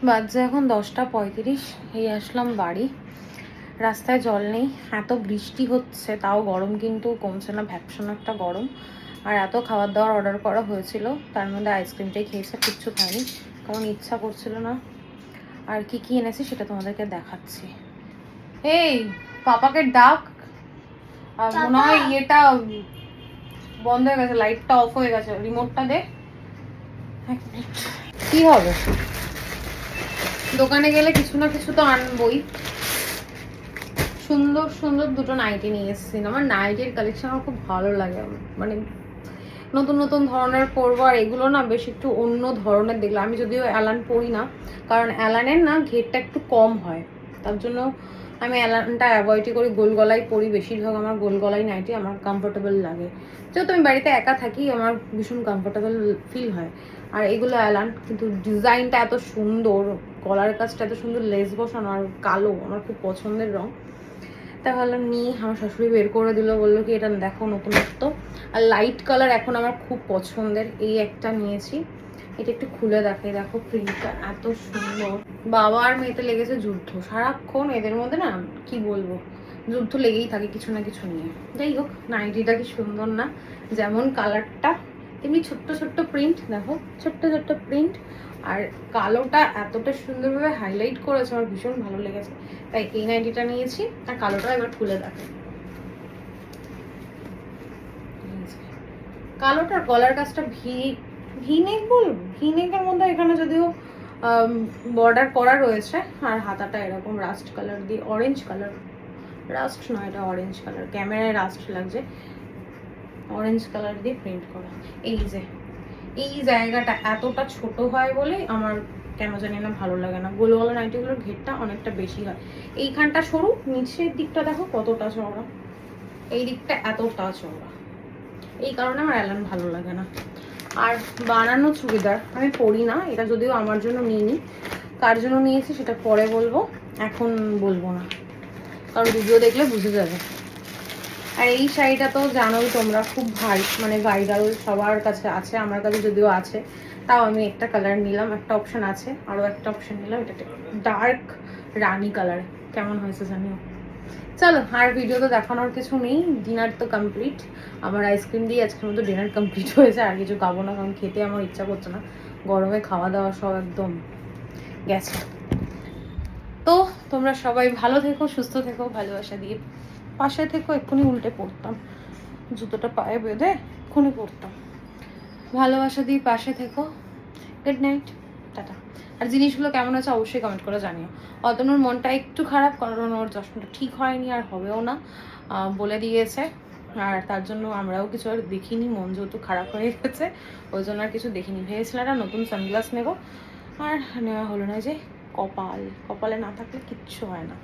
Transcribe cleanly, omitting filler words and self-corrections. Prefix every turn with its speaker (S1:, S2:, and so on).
S1: বাজে এখন 10:35। এই আসলাম বাড়ি। রাস্তায় জল নেই, এত বৃষ্টি হচ্ছে, তাও গরম কিন্তু কমছে না, ভ্যাপসানো একটা গরম। আর এত খাবার দাবার অর্ডার করা হয়েছিল, তার মধ্যে আইসক্রিমটাই খেয়েছে, কিচ্ছু খাইনি কারণ ইচ্ছা করছিল না। আর কি কি এনেছি সেটা তোমাদেরকে দেখাচ্ছি। এই পাপাকে ডাক। আর মনে হয় ইয়েটা বন্ধ হয়ে গেছে, লাইটটা অফ হয়ে গেছে, রিমোটটা দে। কি হবে, দোকানে গেলে কিছু না কিছু তো আনবই। সুন্দর সুন্দর দুটো নাইটি নিয়ে এসেছি। আমার নাইটির কালেকশন আমার খুব ভালো লাগে, মানে নতুন নতুন ধরনের পরবো। আর এগুলো না বেশ একটু অন্য ধরনের দেখলাম। আমি যদিও অ্যালান পরি না, কারণ অ্যালানের না ঘেরটা একটু কম হয়, তার জন্য আমি অ্যালানটা অ্যাভয়েডই করি। গোল গলায় পরি বেশিরভাগ, আমার গোল গলায় নাইটি আমার কমফোর্টেবল লাগে। যেহেতু আমি বাড়িতে একা থাকি, আমার ভীষণ কমফোর্টেবল ফিল হয়। আর এগুলো অ্যালান, কিন্তু ডিজাইনটা এত সুন্দর, গলার কাজটা এত সুন্দর, লেস বসানো, আর কালো আমার খুব পছন্দের রং। তা ভাবলাম নিই। আমার শাশুড়ি বের করে দিল, বললো কি এটা দেখো নতুনত্ব। আর লাইট কালার এখন আমার খুব পছন্দের, এই একটা নিয়েছি। এটা একটু খুলে দেখাই, দেখো প্রিন্টটা এত সুন্দর। বাবা আর মেয়েতে লেগেছে যুদ্ধ, সারাক্ষণ এদের মধ্যে না কি বলবো, যুদ্ধ লেগেই থাকে কিছু না কিছু নিয়ে। যাই হোক, নাইটিটা কি সুন্দর না, যেমন কালারটা তেমনি ছোট্ট ছোট্ট প্রিন্ট, দেখো ছোট্ট ছোট্ট প্রিন্ট। আর কালোটা এতটা সুন্দরভাবে হাইলাইট করেছে, আমার ভীষণ ভালো লেগেছে, তাই এই নাইটিটা নিয়েছি। আর কালোটা এবার খুলে দেখো, কালোটার গলার কাজটা ভি নেক বলবো, ভি নেকের মধ্যে এখানে যদিও বর্ডার করা রয়েছে। আর হাতাটা এরকম রাস্ট কালার দিয়ে, অরেঞ্জ কালার, রাস্ট নয় এটা অরেঞ্জ কালার, ক্যামেরায় রাস্ট লাগছে, অরেঞ্জ কালার দিয়ে প্রিন্ট করা। এই জায়গাটা এতটা ছোট হয় বলে আমার কেন জানি না ভালো লাগে না। গোলগলা নাইটিগুলোর ঘেরটা অনেকটা বেশি হয়। এইখানটা সরু, নিচের দিকটা দেখো কতটা চওড়া, এই দিকটা এতটা চওড়া, এই কারণে আমার অ্যালান ভালো লাগে না। আর বানানো চুড়িদার আমি পরি না, এটা যদিও আমার জন্য নিইনি, কার জন্য নিয়েছি সেটা পরে বলবো, এখন বলবো না, কারণ ভিডিও দেখলে বুঝে যাবে। আর এই শাড়িটা তো জানোই তোমরা, খুব ভারী, মানে ভাইরাল, সবার কাছে আছে, আমার কাছে যদিও আছে, তাও আমি একটা কালার নিলাম, একটা অপশন আছে, আরও একটা অপশন নিলাম, এটা ডার্ক রানি কালার। কেমন হয়েছে জানিও। চলো, আর ভিডিও তো দেখানোর কিছু নেই, ডিনার তো কমপ্লিট। আমার আইসক্রিম দিয়ে আজকের মতো ডিনার কমপ্লিট হয়েছে, আর কিছু খাবো না, কারণ খেতে আমার ইচ্ছা করছে না, গরমে খাওয়া দাওয়া সব একদম গেছে। তো তোমরা সবাই ভালো থেকো, সুস্থ থেকো, ভালোবাসা দিয়ে পাশে থেকো। এক্ষুনি উল্টে পড়তাম, জুতোটা পায়ে বেঁধে এক্ষুনি পড়তাম। ভালোবাসা দিয়ে পাশে থেকো। Good night, tata. আর জিনিসগুলো কেমন আছে অবশ্যই কমেন্ট করে জানিও। অতনুর মনটা একটু খারাপ, কারণ ওর চশমাটা ঠিক হয়নি, আর হবেও না বলে দিয়েছে। আর তার জন্য আমরাও কিছু আর দেখিনি, মন যেহেতু খারাপ হয়ে গেছে ওই জন্য আর কিছু দেখিনি। ভেবেছিলাম একটা নতুন সানগ্লাস নেবো, আর নেওয়া হলো না। যে কপালে না থাকলে কিচ্ছু হয় না।